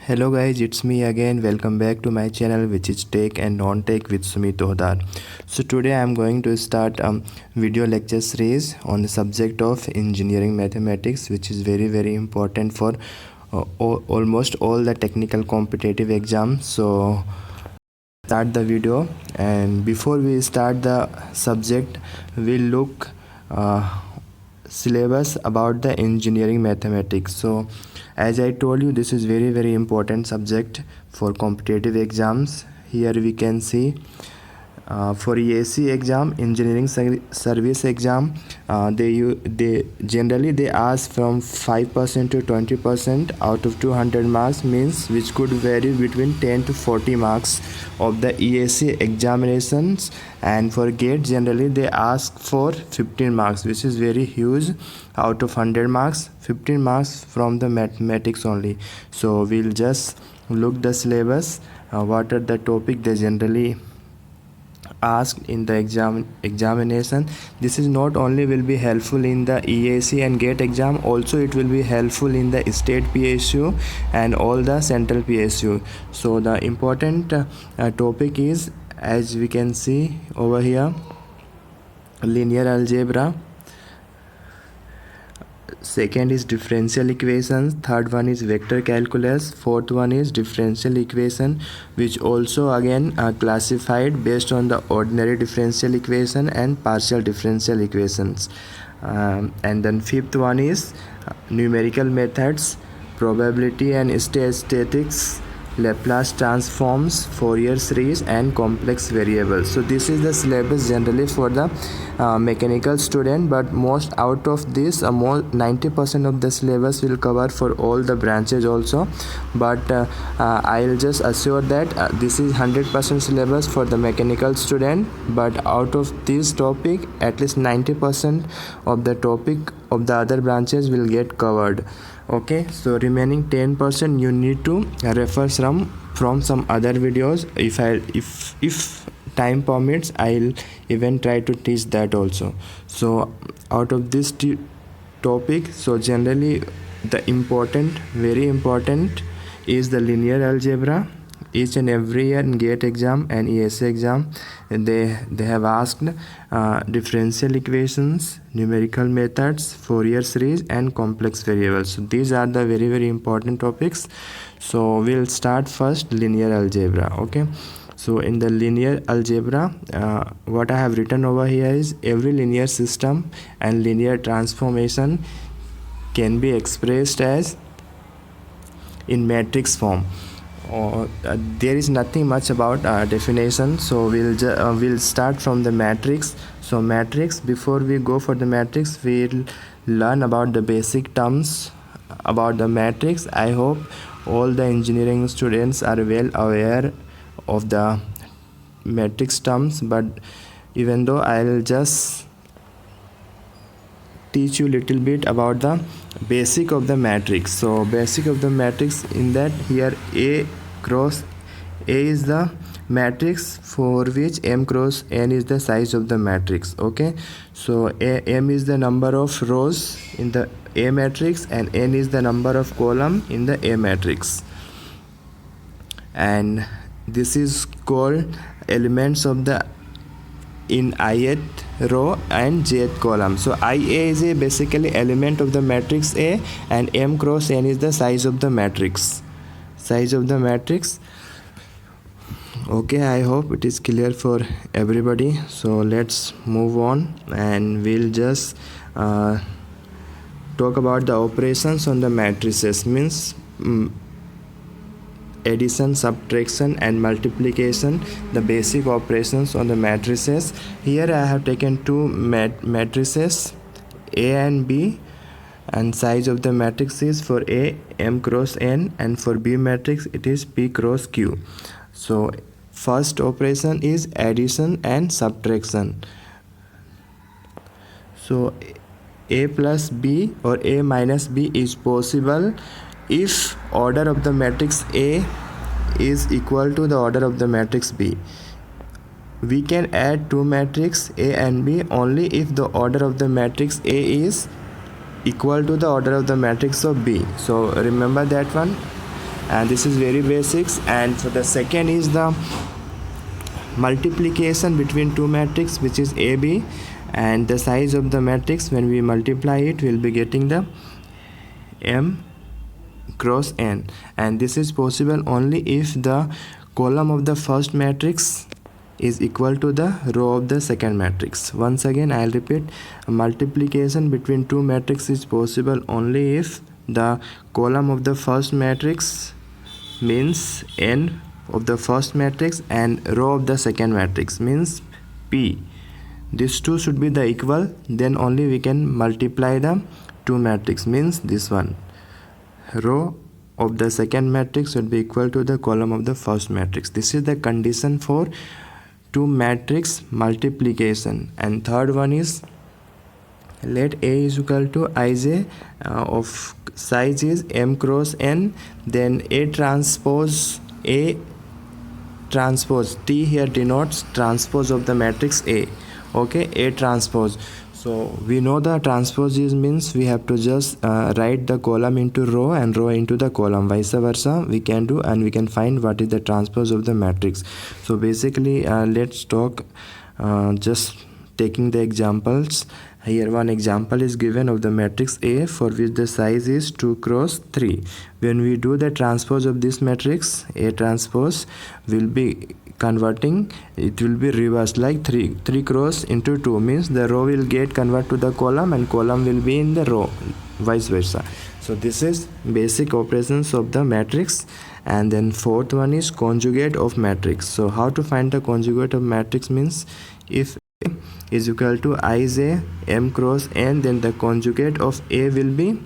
Hello guys, it's me again. Welcome back to my channel, which is Tech and Non-Tech with Sumit Tohdar. So today I am going to start a video lecture series on the subject of engineering mathematics, which is very important for almost all the technical competitive exams. So start the video, and before we start the subject, we'll look syllabus about the engineering mathematics. So as I told you, this is very important subject for competitive exams. Here we can see for EAC exam, engineering service exam, they generally ask from 5% to 20% out of 200 marks, means which could vary between 10 to 40 marks of the EAC examinations. And for GATE, generally they ask for 15 marks, which is very huge. Out of 100 marks, 15 marks from the mathematics only. So we'll just look the syllabus, what are the topic they generally asked in the examination. This is not only will be helpful in the EAC and GATE exam, also it will be helpful in the state PSU and all the central PSU. So the important topic is, as we can see over here, linear algebra. Second is differential equations. Third one is vector calculus. Fourth one is differential equation, which also again are classified based on the ordinary differential equation and partial differential equations. And then fifth one is numerical methods, probability and statistics, Laplace transforms, Fourier series and complex variables. So this is the syllabus generally for the mechanical student, but most out of this, more 90% of the syllabus will cover for all the branches also. But I'll just assure that this is 100% syllabus for the mechanical student, but out of this topic, at least 90% of the topic of the other branches will get covered. Okay, so remaining 10% you need to refer from some other videos. If time permits, I'll even try to teach that also. So out of this topic, so generally the important, very important is the linear algebra. Each and every year in GATE exam and EAC exam, they have asked differential equations, numerical methods, Fourier series and complex variables. So these are the very important topics. So we'll start first linear algebra. Okay, so in the linear algebra, what I have written over here is every linear system and linear transformation can be expressed as in matrix form. There is nothing much about definition, so we'll start from the matrix. So matrix, before we go for the matrix, we'll learn about the basic terms about the matrix. I hope all the engineering students are well aware of the matrix terms, but even though I'll just teach you little bit about the basic of the matrix. So basic of the matrix, in that here A cross A is the matrix for which M cross N is the size of the matrix. Okay, so M is the number of rows in the A matrix and N is the number of column in the A matrix, and this is called elements of the in ith row and jth column. So IA is a basically element of the matrix A, and M cross N is the size of the matrix. Okay, I hope it is clear for everybody. So let's move on, and we'll just talk about the operations on the matrices, means addition, subtraction and multiplication, the basic operations on the matrices. Here I have taken two matrices, A and B, and size of the matrix is for A M cross N, and for B matrix it is P cross Q. So first operation is addition and subtraction. So A plus B or A minus B is possible if order of the matrix A is equal to the order of the matrix B. We can add two matrices A and B only if the order of the matrix A is equal to the order of the matrix of B. So remember that one. and this is very basics. And for the second is the multiplication between two matrix, which is AB, and the size of the matrix when we multiply it we'll be getting the M cross N, and this is possible only if the column of the first matrix is equal to the row of the second matrix. Once again I'll repeat, a multiplication between two matrices is possible only if the column of the first matrix means N of the first matrix and row of the second matrix means P. These two should be the equal, then only we can multiply the two matrix, means this one, row of the second matrix should be equal to the column of the first matrix. This is the condition for two matrix multiplication. And third one is, let A is equal to Ij of size is M cross N, then A transpose T here denotes transpose of the matrix A. Okay, A transpose. So we know the transpose is means we have to just write the column into row and row into the column, vice versa we can do, and we can find what is the transpose of the matrix. So basically let's talk just taking the examples. Here one example is given of the matrix A for which the size is 2 cross 3. When we do the transpose of this matrix, A transpose will be converting, it will be reversed like 3 cross into 2 means the row will get converted to the column and column will be in the row, vice versa. So this is basic operations of the matrix. And then fourth one is conjugate of matrix. So how to find the conjugate of matrix means, if A is equal to Ij M cross N, then the conjugate of A will be,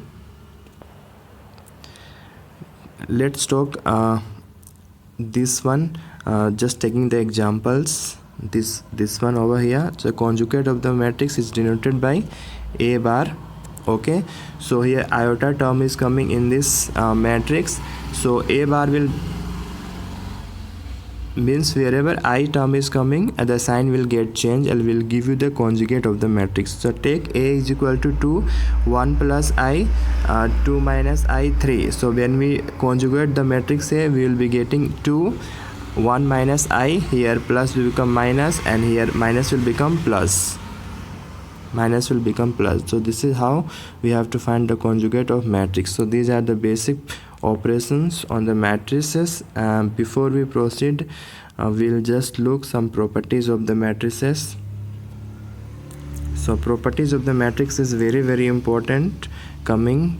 let's talk this one, just taking the examples, this one over here. So conjugate of the matrix is denoted by A bar. Okay, so here iota term is coming in this matrix, so A bar will means wherever I term is coming the sign will get changed and will give you the conjugate of the matrix. So take A is equal to 2, 1 plus I, 2 minus I, 3. So when we conjugate the matrix A, we will be getting 2, 1 minus I, here plus will become minus, and here minus will become plus. Minus will become plus. So this is how we have to find the conjugate of matrix. So these are the basic operations on the matrices. Before we proceed, we'll just look some properties of the matrices. So properties of the matrix is very important coming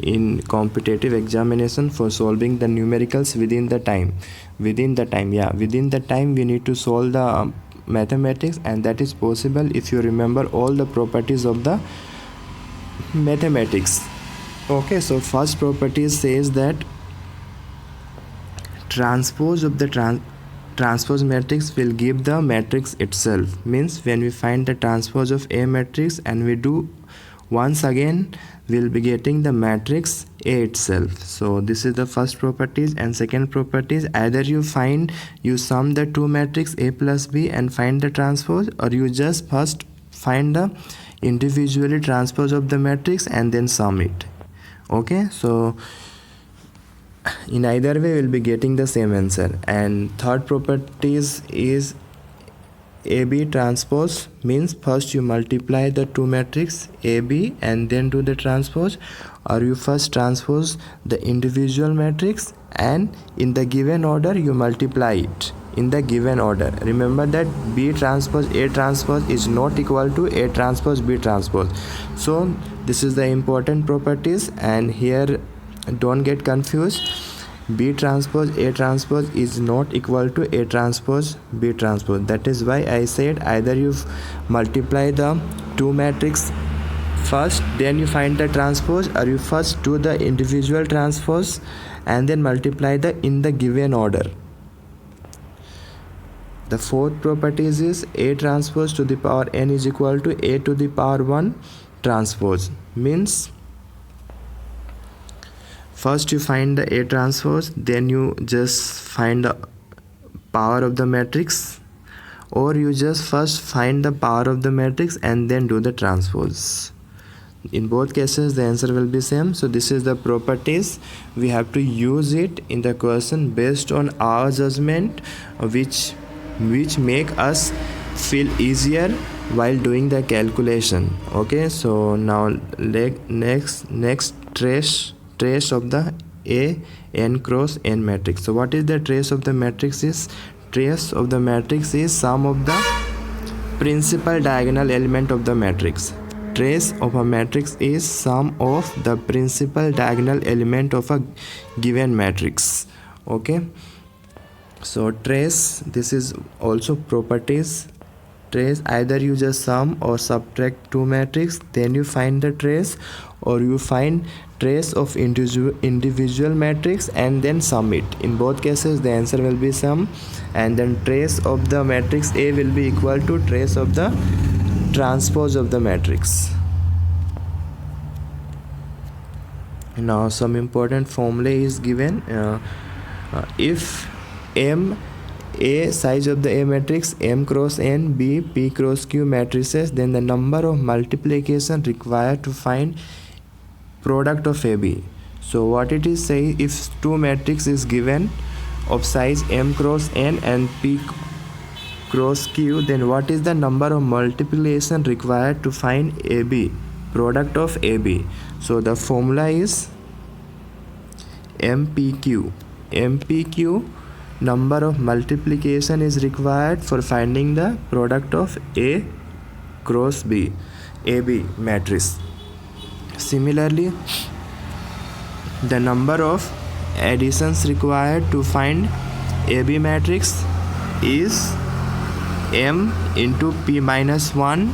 in competitive examination for solving the numericals within the time within the time we need to solve the mathematics, and that is possible if you remember all the properties of the mathematics. Okay, so first property says that transpose of the transpose matrix will give the matrix itself. Means when we find the transpose of A matrix and we do once again, we'll be getting the matrix A itself. So this is the first properties. And second properties, either you sum the two matrix A plus B and find the transpose, or you just first find the individually transpose of the matrix and then sum it. Okay, so in either way we'll be getting the same answer. And third properties is AB transpose, means first you multiply the two matrix AB and then do the transpose, or you first transpose the individual matrix and in the given order you multiply it in the given order. Remember that B transpose A transpose is not equal to A transpose B transpose. So this is the important properties, and here don't get confused. B transpose A transpose is not equal to A transpose B transpose. That is why I said either you multiply the two matrix first, then you find the transpose, or you first do the individual transpose and then multiply the in the given order. The fourth property is A transpose to the power n is equal to A to the power 1 transpose. Means first you find the A transpose, then you just find the power of the matrix, or you just first find the power of the matrix and then do the transpose. In both cases the answer will be same. So this is the properties. We have to use it in the question based on our judgment, which make us feel easier while doing the calculation. Okay, so now next trace of the A n cross n matrix. So what is the trace of the matrix? Trace of the matrix is sum of the principal diagonal element of the matrix. Trace of a matrix is sum of the principal diagonal element of a given matrix. Okay, so trace, this is also properties. Trace, either you just sum or subtract two matrix, then you find the trace, or you find trace of individual matrix and then sum it. In both cases the answer will be sum, and then trace of the matrix A will be equal to trace of the transpose of the matrix. Now some important formula is given. If M A size of the A matrix, M cross N, B P cross Q matrices, then the number of multiplication required to find product of AB. So what it is say, if two matrix is given of size M cross N and P cross Q, then what is the number of multiplication required to find AB, product of AB? So the formula is MPQ. MPQ, number of multiplication is required for finding the product of A cross B, AB matrix. Similarly, the number of additions required to find AB matrix is M into P minus 1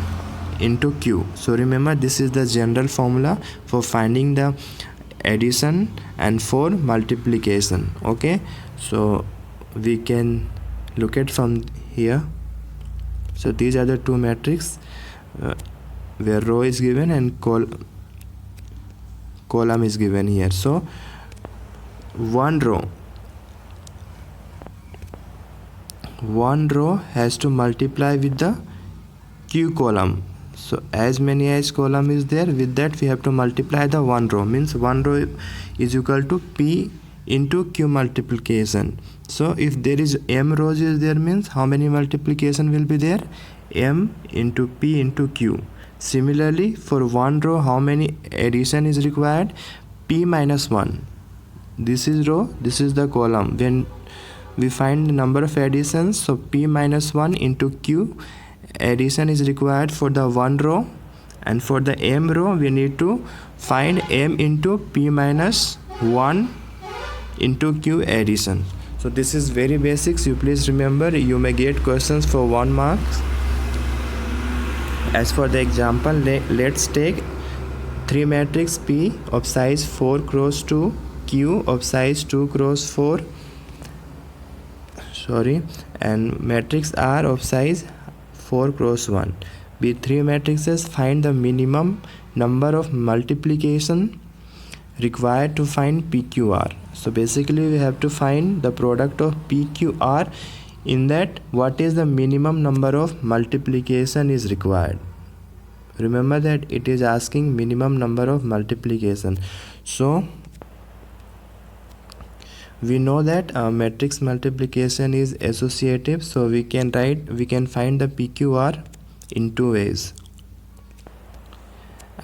into Q. So remember, this is the general formula for finding the addition and for multiplication. Okay, so we can look at from here. So these are the two matrices where row is given and column is given here. So one row has to multiply with the Q column. So as many as column is there, with that we have to multiply the one row, means one row is equal to P into Q multiplication. So if there is M rows is there, means how many multiplication will be there? M into P into Q. Similarly, for one row, how many addition is required? P minus 1. This is row, this is the column. When we find the number of additions, so P minus 1 into Q addition is required for the one row, and for the M row we need to find M into P minus 1 into Q addition. So this is very basics. You please remember, you may get questions for 1 mark. As for the example, let's take 3 matrix P of size 4 cross 2, Q of size 2 cross 4, and matrix R of size 4 cross 1. With 3 matrices, find the minimum number of multiplication required to find PQR. So basically we have to find the product of PQR. In that, what is the minimum number of multiplication is required? Remember that it is asking minimum number of multiplication. So we know that matrix multiplication is associative, so we can find the PQR in two ways.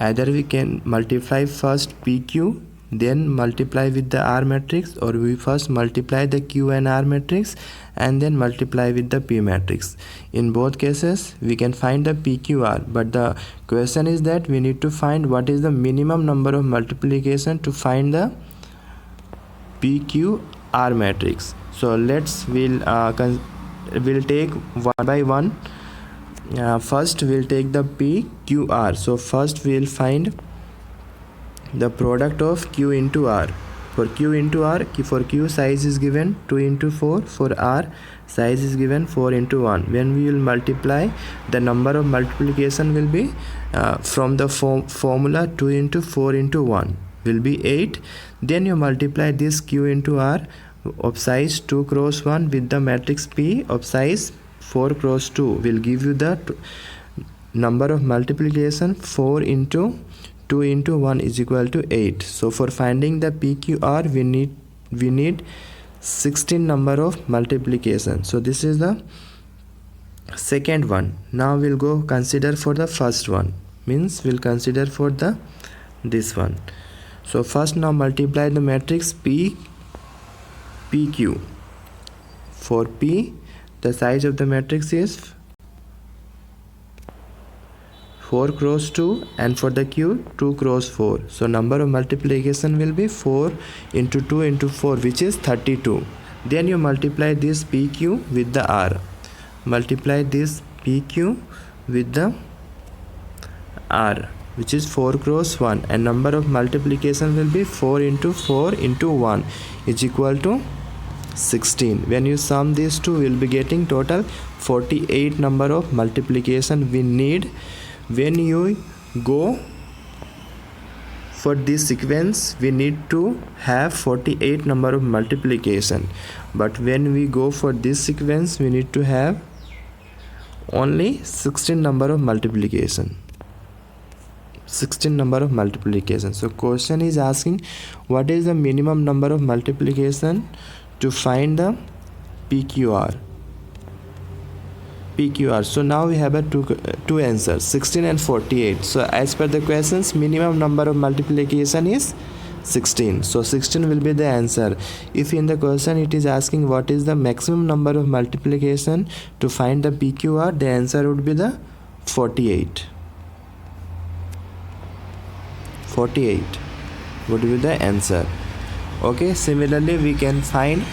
Either we can multiply first PQ, then multiply with the R matrix, or we first multiply the Q and R matrix and then multiply with the P matrix. In both cases we can find the PQR, but the question is that we need to find what is the minimum number of multiplication to find the PQR matrix. So we'll take one by one. First we'll take the PQR. So first we'll find the product of Q into R. For Q into R, for Q size is given 2 into 4, for R size is given 4 into 1. When we will multiply, the number of multiplication will be from the formula 2 into 4 into 1 will be 8. Then you multiply this Q into R of size 2 cross 1 with the matrix P of size 4 cross 2 will give you the number of multiplication 4 into 2 into 1 is equal to 8. So for finding the PQR, we need 16 number of multiplication. So this is the second one. Now we'll go consider for the first one, means we'll consider for the this one. So first, now multiply the matrix PQ. For P, the size of the matrix is 4 cross 2, and for the Q, 2 cross 4. So number of multiplication will be 4 into 2 into 4, which is 32. Then you multiply this PQ with the R. Multiply this PQ with the R, which is 4 cross 1, and number of multiplication will be 4 into 4 into 1 is equal to 16. When you sum these two, we will be getting total 48 number of multiplication we need. When you go for this sequence, we need to have 48 number of multiplication, but when we go for this sequence, we need to have only 16 number of multiplication. 16 number of multiplication. So question is asking what is the minimum number of multiplication to find the PQR. So now we have a two answers, 16 and 48. So as per the questions, minimum number of multiplication is 16. So 16 will be the answer. If in the question it is asking what is the maximum number of multiplication to find the PQR, the answer would be the 48. 48 would be the answer. Okay, similarly we can find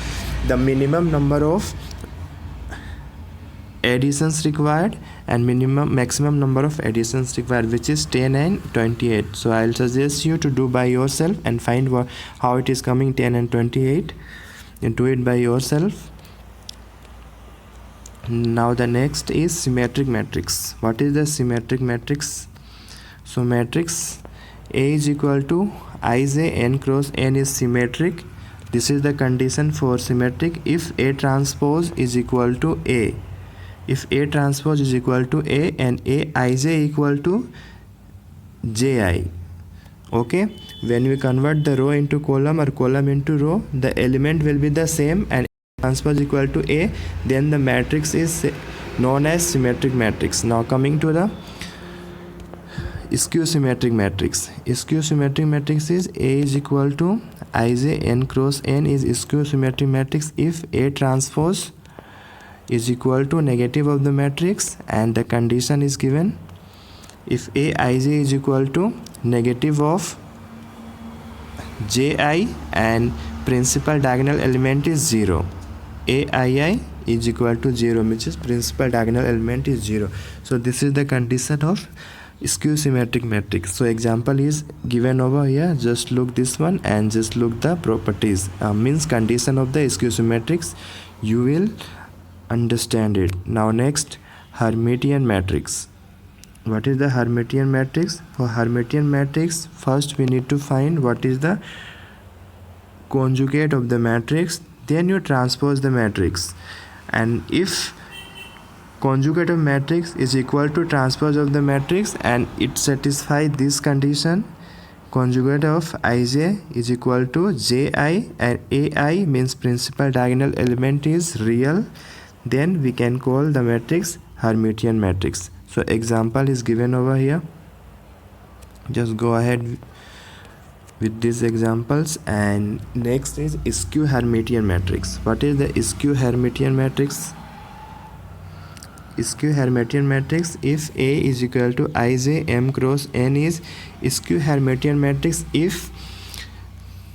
the minimum number of additions required and maximum number of additions required, which is 10 and 28. So I'll suggest you to do by yourself and find how it is coming 10 and 28, and do it by yourself. Now the next is symmetric matrix. What is the symmetric matrix? So matrix A is equal to Ij n cross n is symmetric. This is the condition for symmetric if A transpose is equal to A. If A transpose is equal to A and Aij equal to Ji. Okay, when we convert the row into column or column into row, the element will be the same and transpose equal to A, then the matrix is known as symmetric matrix. Now coming to the skew symmetric matrix. Skew symmetric matrix is A is equal to Ij n cross n is skew symmetric matrix if A transpose is equal to negative of the matrix and the condition is given if Aij is equal to negative of Ji and principal diagonal element is 0. Aii is equal to 0, which is principal diagonal element is 0. So this is the condition of skew symmetric matrix. So example is given over here. Just look this one and just look the properties, means condition of the skew symmetrics. You will understand it. Now next, Hermitian matrix. What is the Hermitian matrix? For Hermitian matrix, first we need to find what is the conjugate of the matrix, then you transpose the matrix, and if conjugate of matrix is equal to transpose of the matrix and it satisfies this condition, conjugate of Ij is equal to Ji and Ai means principal diagonal element is real, then we can call the matrix Hermitian matrix. So example is given over here. Just go ahead with these examples. And next is skew Hermitian matrix. What is the skew Hermitian matrix? Skew Hermitian matrix if A is equal to Ij m cross n is skew Hermitian matrix if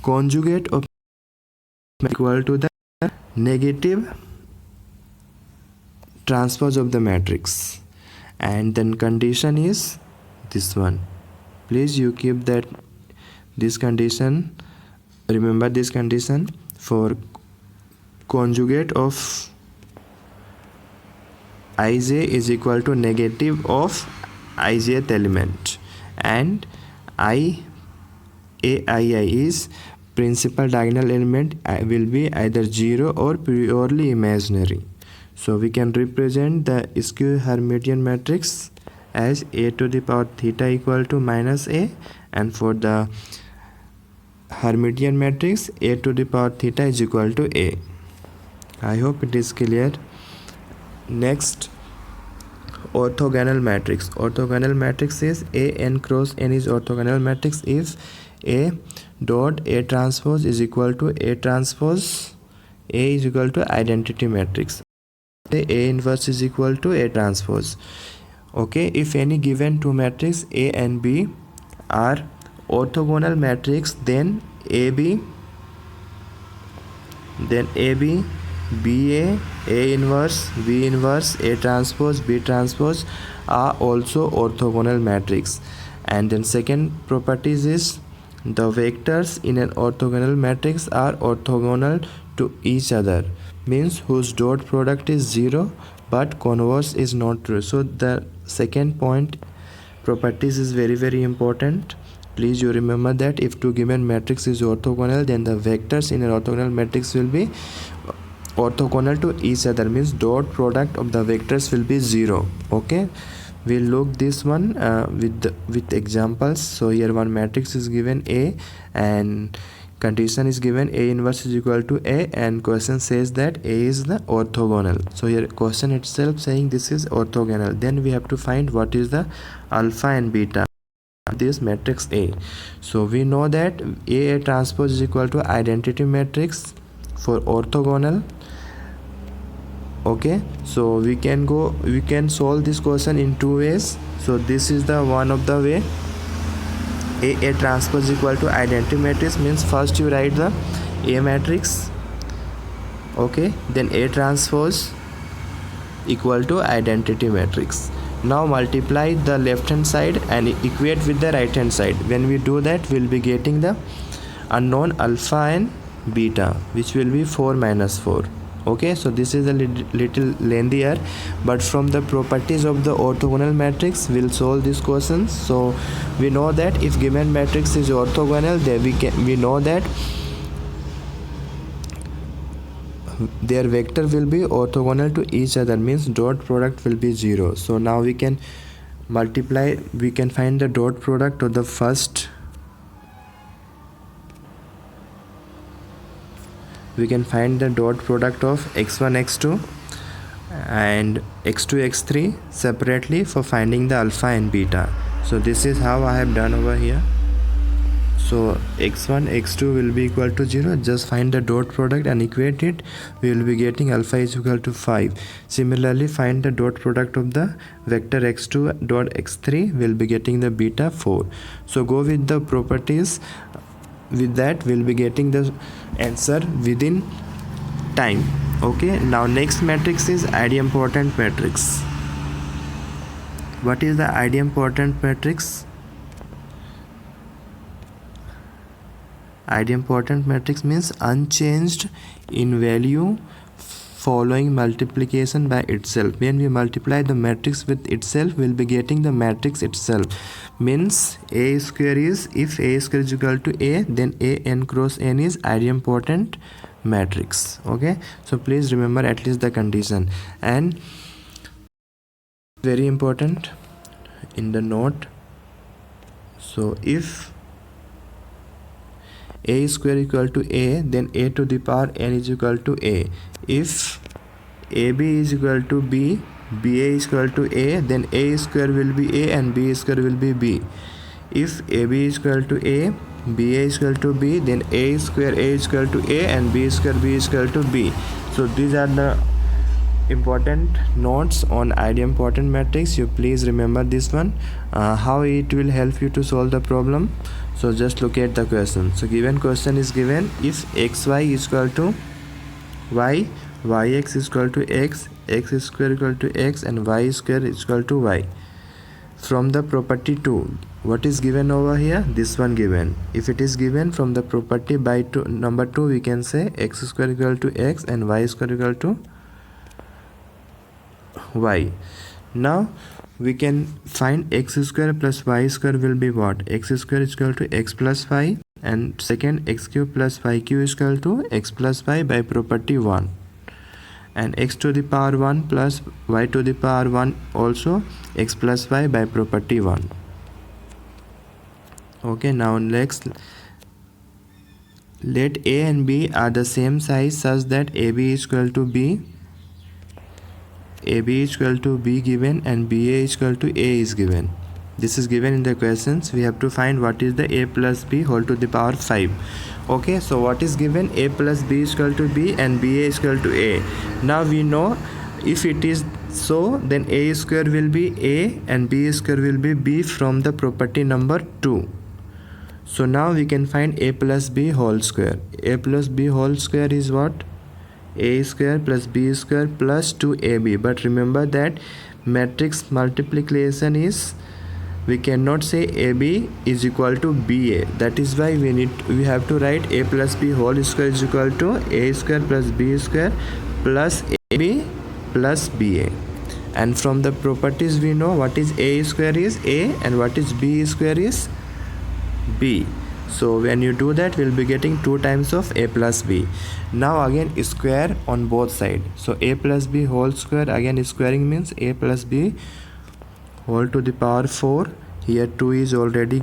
conjugate of equal to the negative transpose of the matrix, and then condition is this one. Please you keep that this condition, remember this condition for conjugate of Ij is equal to negative of ijth element, and Aii is principal diagonal element will be either 0 or purely imaginary. So we can represent the skew Hermitian matrix as A to the power theta equal to minus A and for the Hermitian matrix A to the power theta is equal to A. I hope it is clear. Next, orthogonal matrix. Orthogonal matrix is A n cross n is orthogonal matrix if A dot A transpose is equal to A transpose A is equal to identity matrix. A inverse is equal to A transpose. Okay, if any given two matrix A and B are orthogonal matrix, then AB, BA, A inverse, B inverse, A transpose, B transpose are also orthogonal matrix. And then second properties is the vectors in an orthogonal matrix are orthogonal to each other, means whose dot product is 0 but converse is not true. So the second point properties is very important. Please you remember that if two given matrix is orthogonal, then the vectors in an orthogonal matrix will be orthogonal to each other, means dot product of the vectors will be 0. Okay, we'll look this one with examples. So here one matrix is given A and condition is given A inverse is equal to A, and question says that A is the orthogonal. So here question itself saying this is orthogonal. Then we have to find what is the alpha and beta this matrix A. So we know that A transpose is equal to identity matrix for orthogonal. Okay, so we can solve this question in two ways. So this is the one of the way. A transpose is equal to identity matrix means first you write the A matrix, okay, then A transpose equal to identity matrix. Now multiply the left hand side and equate with the right hand side. When we do that, we'll be getting the unknown alpha and beta, which will be 4 minus 4. Okay, so this is a little lengthier, but from the properties of the orthogonal matrix we'll solve these questions. So we know that if given matrix is orthogonal, then we know that their vector will be orthogonal to each other, means dot product will be 0. So now we can multiply, we can find the dot product of the first, we can find the dot product of x1 x2 and x2 x3 separately for finding the alpha and beta. So this is how I have done over here. So x1 x2 will be equal to 0, just find the dot product and equate it. We will be getting alpha is equal to 5. Similarly, find the dot product of the vector x2 dot x3, will be getting the beta 4. So go with the properties. With that we'll be getting the answer within time. Okay, now next matrix is idempotent matrix. What is the idempotent matrix? Idempotent matrix means unchanged in value following multiplication by itself. When we multiply the matrix with itself, we'll be getting the matrix itself. Means A square is, if A square is equal to A, then A n cross n is idempotent matrix. Okay, so please remember at least the condition. And very important in the note, so if A square equal to A, then A to the power n is equal to A. If AB is equal to B, BA is equal to A, then A square will be A and B square will be B. If AB is equal to A, BA is equal to B, then A square A is equal to A and B square B is equal to B. So these are the important notes on idempotent matrix. You please remember this one, how it will help you to solve the problem. So just look at the question. So given question is given, if xy is equal to y, yx is equal to x, x square equal to x and y square is equal to y. From the property 2, what is given over here? This one given. If it is given from the property by number 2, we can say x square equal to x and y square equal to y. Now we can find x square plus y square will be what? X square is equal to x plus y, and second x cube plus y cube is equal to x plus y by property 1, and x to the power 1 plus y to the power 1 also x plus y by property 1. Okay, now next, let A and B are the same size such that AB is equal to B, AB is equal to B given, and BA is equal to A is given. This is given in the questions. We have to find what is the A plus B whole to the power 5. Okay, so what is given? A plus B is equal to B and BA is equal to A. Now we know if it is so, then A square will be A and B square will be B from the property number 2. So now we can find A plus B whole square. A plus B whole square is what? A square plus B square plus 2AB. But remember that matrix multiplication is, we cannot say AB is equal to BA. That is why we have to write A plus B whole square is equal to A square plus B square plus AB plus BA. And from the properties we know what is A square is A and what is B square is B. So when you do that, we'll be getting 2 times of A plus B. Now again square on both sides. So A plus B whole square, again squaring means A plus B whole to the power 4. Here 2 is already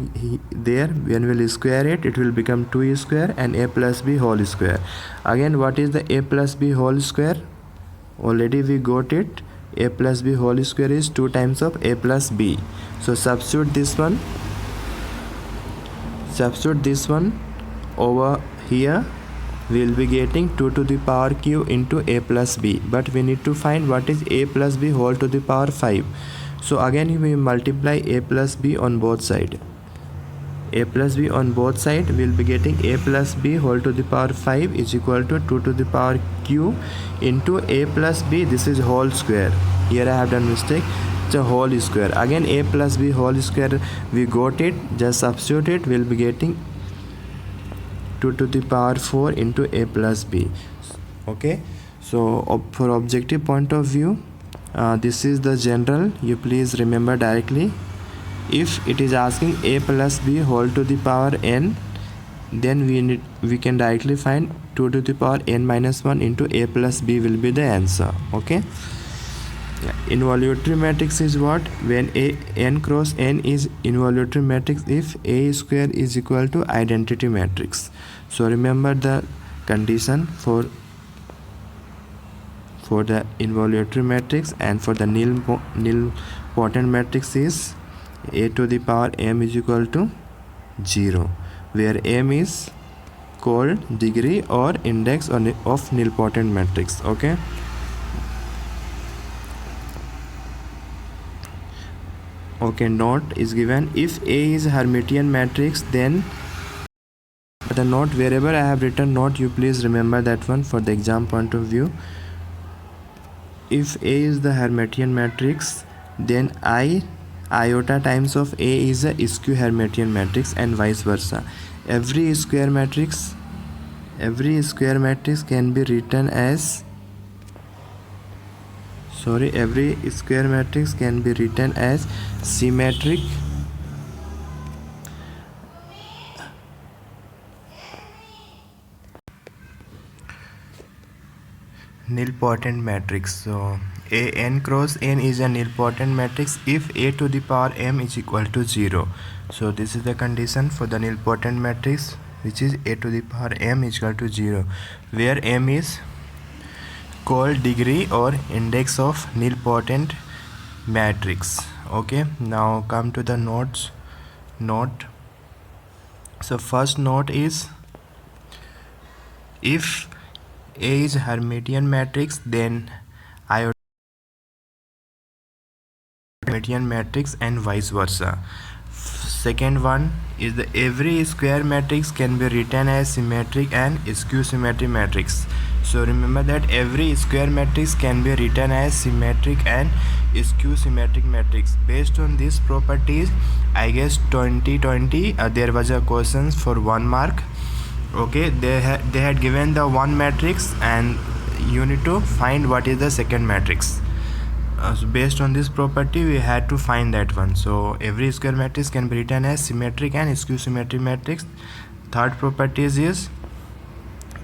there. When we'll square it, it will become 2 square and A plus B whole square. Again, what is the A plus B whole square? Already we got it. A plus B whole square is 2 times of A plus B. So substitute this one over here. We will be getting 2 to the power q into A plus B, but we need to find what is A plus B whole to the power 5. So again we multiply A plus B on both sides. A plus B on both sides, we will be getting A plus B whole to the power 5 is equal to 2 to the power q into A plus B. This is whole square. Here I have done mistake. It's a whole square. Again A plus B whole square, we got it. Just substitute it. We will be getting 2 to the power 4 into A plus B. Okay. So for objective point of view, this is the general. You please remember directly. If it is asking A plus B whole to the power n, then we can directly find 2 to the power n minus 1 into A plus B will be the answer. Okay. Involutory matrix is what? When n cross n is involutory matrix if A square is equal to identity matrix. So remember the condition for the involutory matrix, and for the nilpotent matrix is A to the power m is equal to 0, where m is called degree or index of nilpotent matrix. Okay. Okay, note is given. If A is Hermitian matrix, then the note, wherever I have written note, you please remember that one for the exam point of view. If A is the Hermitian matrix, then iota times of A is a skew Hermitian matrix, and vice versa. Every square matrix can be written as symmetric nilpotent matrix. So A n cross n is a nilpotent matrix if A to the power m is equal to 0. So this is the condition for the nilpotent matrix, which is A to the power m is equal to 0, where m is called degree or index of nilpotent matrix. Okay, now come to the note. So first note is, if A is Hermitian matrix, then iota Hermitian matrix and vice versa. Second one is the every square matrix can be written as symmetric and skew symmetric matrix. So remember that every square matrix can be written as symmetric and skew symmetric matrix. Based on these properties, I guess 2020 there was a question for 1 mark. Okay, they had given the one matrix and you need to find what is the second matrix. So based on this property, we had to find that one. So every square matrix can be written as symmetric and skew symmetric matrix. Third property is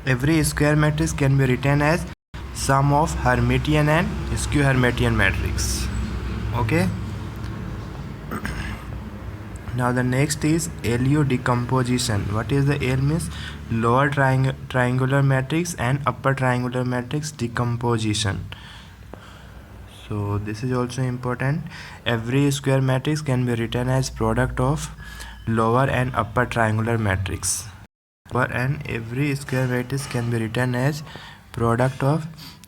every square matrix can be written as sum of Hermitian and skew Hermitian matrix. Okay. Now the next is LU decomposition. What is the L means? Lower triangular matrix and upper triangular matrix decomposition. So this is also important. Every square matrix can be written as product of lower and upper triangular matrix. And every square matrix can be written as product of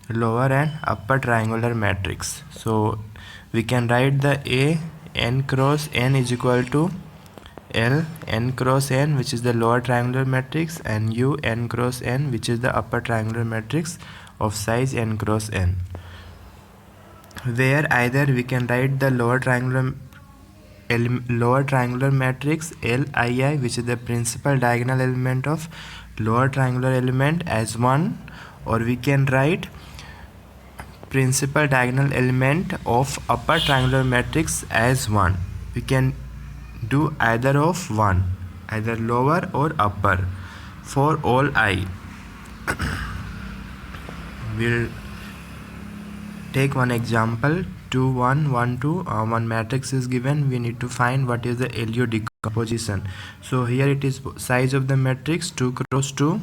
lower and upper triangular matrix. So we can write the A n cross n is equal to L n cross n, which is the lower triangular matrix, and U n cross n, which is the upper triangular matrix of size n cross n, where either we can write the lower triangular matrix LII, which is the principal diagonal element of lower triangular element, as 1, or we can write principal diagonal element of upper triangular matrix as 1. We can do either of 1, either lower or upper, for all I. We'll take one example. 2 1 1 2, one matrix is given. We need to find what is the LU decomposition. So here it is size of the matrix 2 cross 2.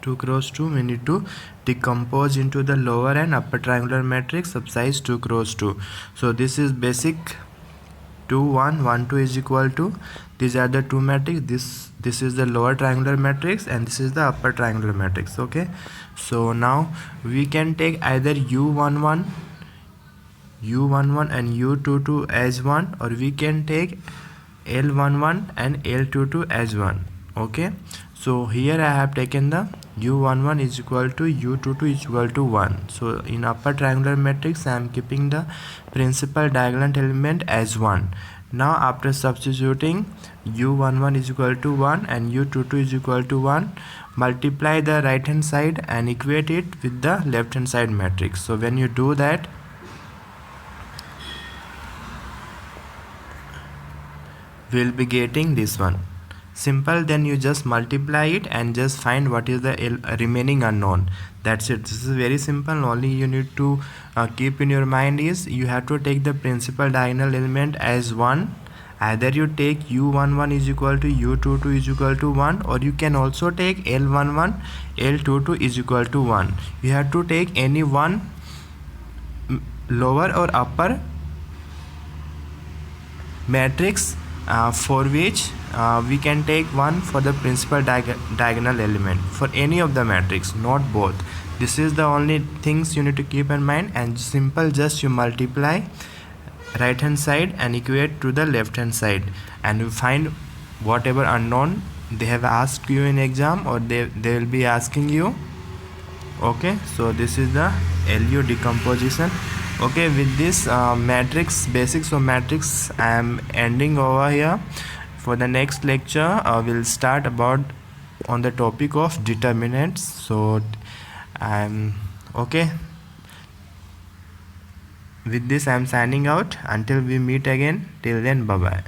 2 cross 2, we need to decompose into the lower and upper triangular matrix of size 2 cross 2. So this is basic 2 1 1 2 is equal to, these are the two matrix. This is the lower triangular matrix and this is the upper triangular matrix. Okay, so now we can take either U11 and U22 as 1, or we can take L11 and L22 as 1. Okay, so here I have taken the U11 is equal to U22 is equal to 1. So in upper triangular matrix I am keeping the principal diagonal element as 1. Now after substituting U11 is equal to 1 and U22 is equal to 1, multiply the right hand side and equate it with the left hand side matrix. So when you do that, we'll be getting this one. Simple. Then you just multiply it and just find what is the remaining unknown. That's it. This is very simple. Only you need to keep in your mind is you have to take the principal diagonal element as 1. Either you take U11 is equal to U22 is equal to 1, or you can also take L11 L22 is equal to 1. You have to take any one lower or upper matrix for which we can take one for the principal diagonal element for any of the matrix, not both. This is the only things you need to keep in mind. And simple, just you multiply right hand side and equate to the left hand side, and you find whatever unknown they have asked you in exam, or they will be asking you. Okay, so this is the LU decomposition. Okay, with this matrix basics of matrix I am ending over here. For the next lecture we'll start about on the topic of determinants. So okay, with this I am signing out. Until we meet again, till then, bye bye.